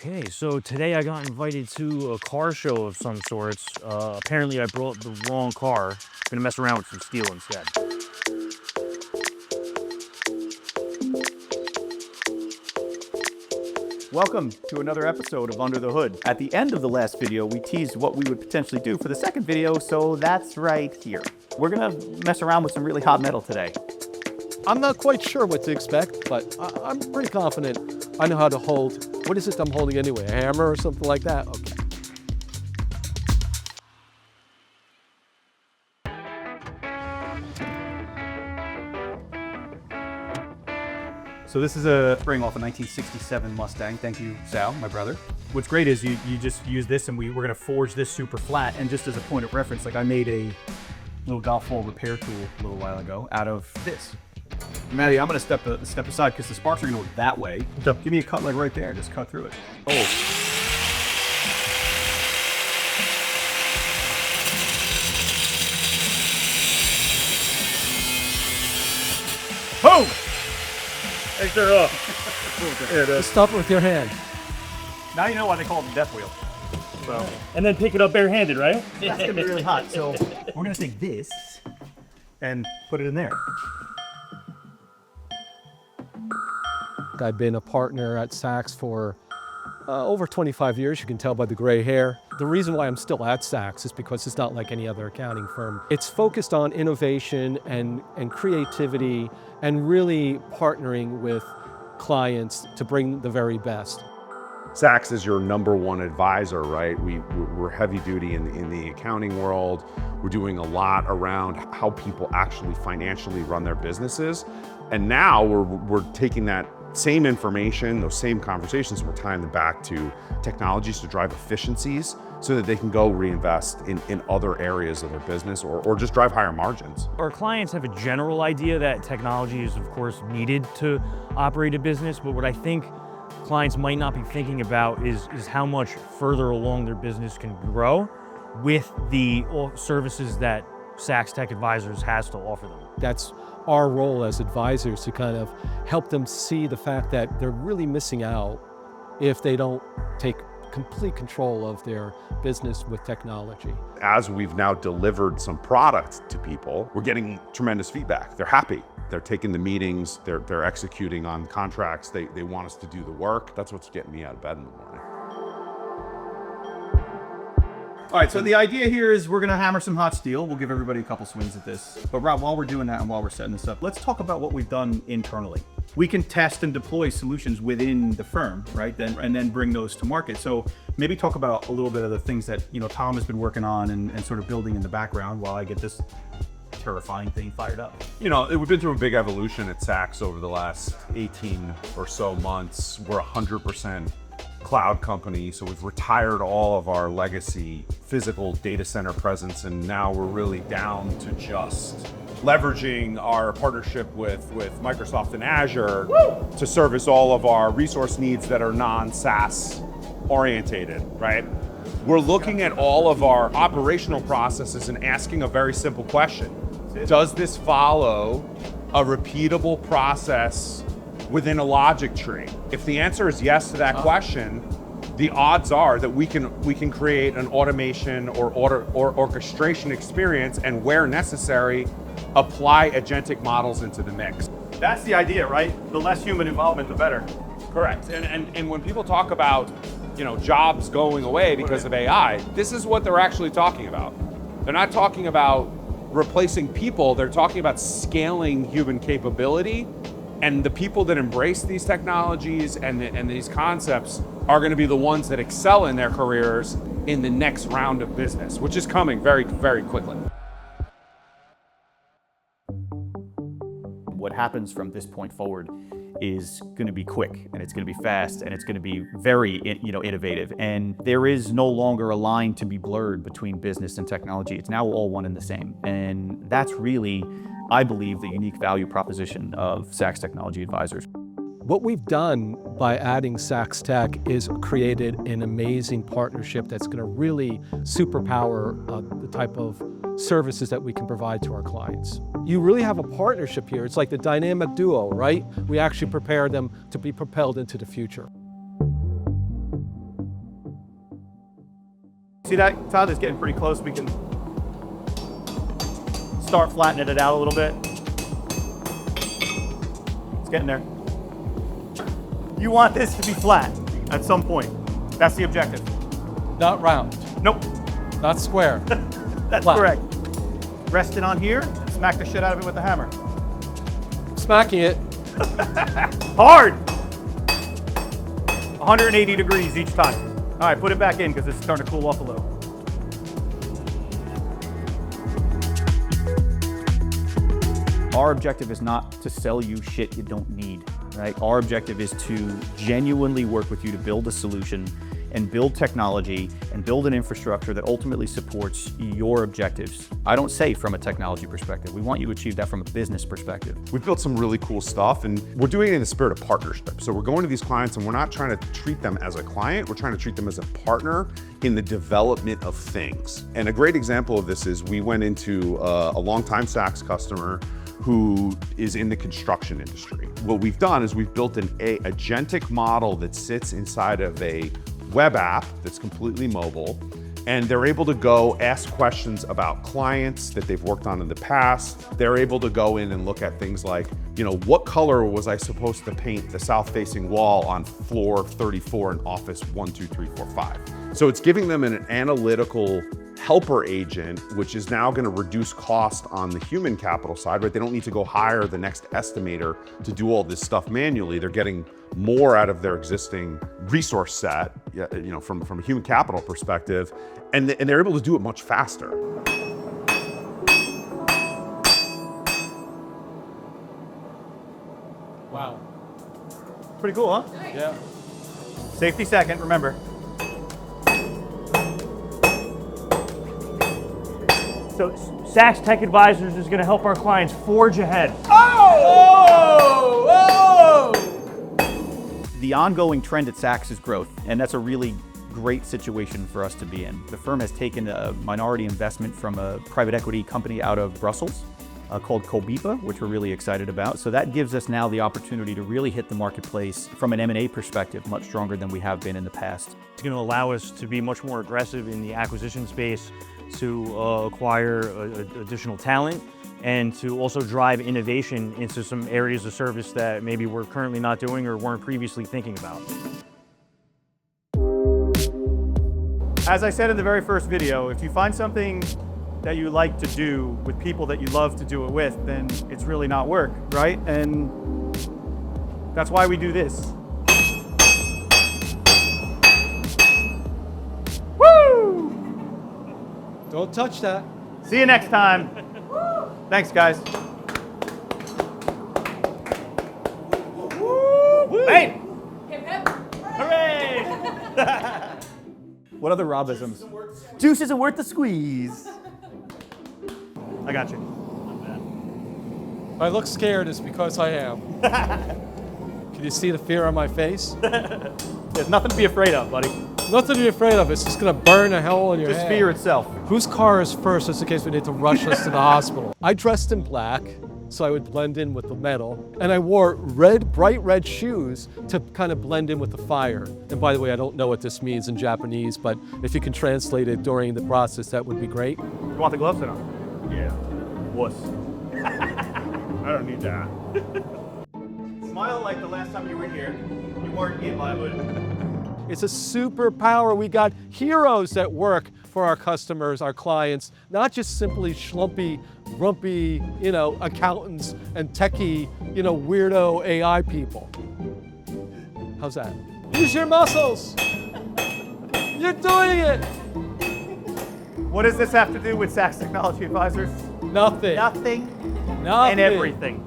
Okay, so today I got invited to a car show of some sorts. Apparently I brought the wrong car. I'm gonna mess around with some steel instead. Welcome to another episode of Under the Hood. At the end of the last video, we teased what we would potentially do for the second video, so that's right here. We're gonna mess around with some really hot metal today. I'm not quite sure what to expect, but I'm pretty confident I know how to hold. What is it I'm holding anyway? A hammer or something like that? Okay. So this is a spring off a 1967 Mustang. Thank you, Sal, my brother. What's great is you just use this, and we're gonna forge this super flat. And just as a point of reference, like I made a little golf ball repair tool a little while ago out of this. Maddie, I'm gonna step aside because the sparks are gonna go that way. Yep. Give me a cut like right there, just cut through it. Oh. Boom! Take that off. There it is. Stop it with your hand. Now you know why they call it the death wheel. So And then pick it up barehanded, right? that's gonna be really hot. So we're gonna take this and put it in there. I've been a partner at SAX for over 25 years. You can tell by the gray hair. The reason why I'm still at SAX is because it's not like any other accounting firm. It's focused on innovation and creativity and really partnering with clients to bring the very best. SAX is your #1 advisor, right? We're heavy duty in the accounting world. We're doing a lot around how people actually financially run their businesses. And now we're taking that same information, those same conversations, we're tying them back to technologies to drive efficiencies so that they can go reinvest in other areas of their business or just drive higher margins. Our clients have a general idea that technology is, of course, needed to operate a business, but what I think clients might not be thinking about is how much further along their business can grow with the services that SAX Tech Advisors has to offer them. That's our role as advisors, to kind of help them see the fact that they're really missing out if they don't take complete control of their business with technology. As we've now delivered some product to people, we're getting tremendous feedback. They're happy. They're taking the meetings, they're executing on contracts, they want us to do the work. That's what's getting me out of bed in the morning. All right, so the idea here is we're gonna hammer some hot steel. We'll give everybody a couple swings at this. But Rob, while we're doing that and while we're setting this up, let's talk about what we've done internally. We can test and deploy solutions within the firm, right? And then bring those to market. So maybe talk about a little bit of the things that Tom has been working on and sort of building in the background while I get this terrifying thing fired up. We've been through a big evolution at SAX over the last 18 or so months. We're 100% cloud company, so we've retired all of our legacy physical data center presence, and now we're really down to just leveraging our partnership with Microsoft and Azure to service all of our resource needs that are non-SaaS orientated, right? We're looking at all of our operational processes and asking a very simple question. Does this follow a repeatable process within a logic tree? If the answer is yes to that question, the odds are that we can create an automation or orchestration experience, and where necessary, apply agentic models into the mix. That's the idea, right? The less human involvement, the better. Correct. And when people talk about jobs going away because of AI, this is what they're actually talking about. They're not talking about replacing people, they're talking about scaling human capability. And the people that embrace these technologies and these concepts are going to be the ones that excel in their careers in the next round of business, which is coming very, very quickly. What happens from this point forward is going to be quick, and it's going to be fast, and it's going to be very innovative. And there is no longer a line to be blurred between business and technology. It's now all one and the same. And that's really, I believe, the unique value proposition of SAX Technology Advisors. What we've done by adding SAX Tech is created an amazing partnership that's going to really superpower the type of services that we can provide to our clients. You really have a partnership here. It's like the dynamic duo, right? We actually prepare them to be propelled into the future. see that, Todd? It's getting pretty close. We can start flattening it out a little bit. It's getting there. You want this to be flat at some point. That's the objective. Not round, Nope, not square. that's Flat. correct. Rest it on here, smack the shit out of it with the hammer. Smacking it. Hard! 180 degrees each time. All right, put it back in because it's starting to cool off a little. Our objective is not to sell you shit you don't need, right? Our objective is to genuinely work with you to build a solution and build technology and build an infrastructure that ultimately supports your objectives. I don't say from a technology perspective. We want you to achieve that from a business perspective. We've built some really cool stuff, and we're doing it in the spirit of partnership. So we're going to these clients and we're not trying to treat them as a client, we're trying to treat them as a partner in the development of things. And a great example of this is we went into a longtime SAX customer who is in the construction industry. What we've done is we've built an agentic model that sits inside of a web app that's completely mobile, and they're able to go ask questions about clients that they've worked on in the past. They're able to go in and look at things like, what color was I supposed to paint the south-facing wall on floor 34 in office 1, 2, 3, 4, 5. So it's giving them an analytical helper agent, which is now going to reduce cost on the human capital side, right? They don't need to go hire the next estimator to do all this stuff manually. They're getting more out of their existing resource set, from a human capital perspective, and they're able to do it much faster. Wow. Pretty cool, huh? Yeah. Safety second, remember. So SAX Tech Advisors is going to help our clients forge ahead. The ongoing trend at SAX is growth, and that's a really great situation for us to be in. The firm has taken a minority investment from a private equity company out of Brussels called Cobepa, which we're really excited about. So that gives us now the opportunity to really hit the marketplace from an M&A perspective much stronger than we have been in the past. It's going to allow us to be much more aggressive in the acquisition space, to acquire additional talent, and to also drive innovation into some areas of service that maybe we're currently not doing or weren't previously thinking about. As I said in the very first video, if you find something that you like to do with people that you love to do it with, then it's really not work, right? And that's why we do this. Woo! Don't touch that. See you next time. Thanks, guys. Hey! Hip hip. Hooray! What other Robisms? Juice isn't worth the squeeze. I got you. If I look scared, it's because I am. Can you see the fear on my face? There's nothing to be afraid of, buddy. Nothing to be afraid of. It's just going to burn a hole in your Just head. fear itself. Whose car is first, just in case we need to rush us to the hospital? I dressed in black, so I would blend in with the metal. And I wore bright red shoes to kind of blend in with the fire. And by the way, I don't know what this means in Japanese, but if you can translate it during the process, that would be great. You want the gloves or not? Yeah. Wuss. I don't need that. Smile like the last time you were here. You weren't in my hood. It's a superpower. We got heroes that work for our customers, our clients, not just simply schlumpy, grumpy, accountants and techie, weirdo AI people. How's that? Use your muscles. You're doing it. What does this have to do with SAX Technology Advisors? Nothing. Nothing Nothing. and everything.